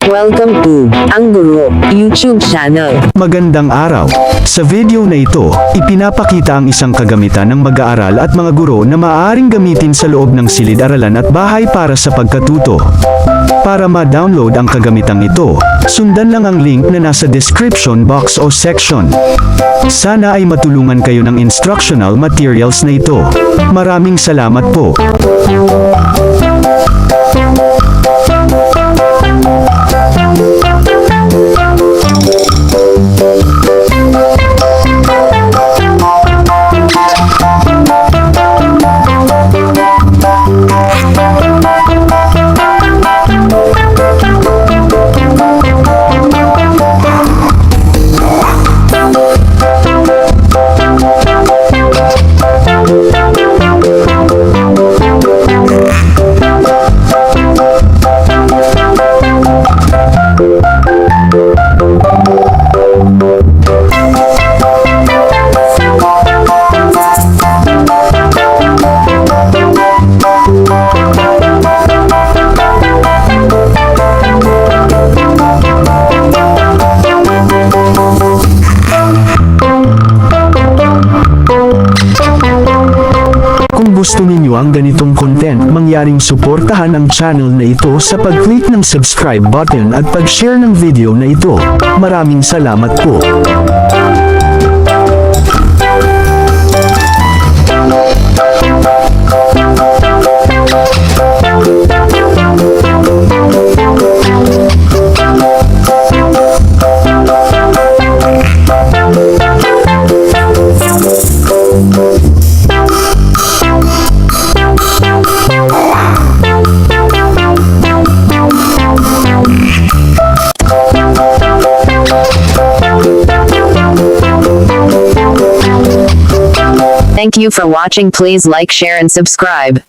Welcome to Ang Guro YouTube channel. Magandang araw. Sa video na ito, ipinapakita ang isang kagamitan ng mag-aaral at mga guro na maaaring gamitin sa loob ng silid-aralan at bahay para sa pagkatuto. Para ma-download ang kagamitang ito, sundan lang ang link na nasa description box o section. Sana ay matulungan kayo ng instructional materials na ito. Maraming salamat po. Kung gusto ninyo ang ganitong content, mangyaring suportahan ang channel na ito sa pag-click ng subscribe button at pag-share ng video na ito. Maraming salamat po. Thank you for watching. Please like, share and subscribe.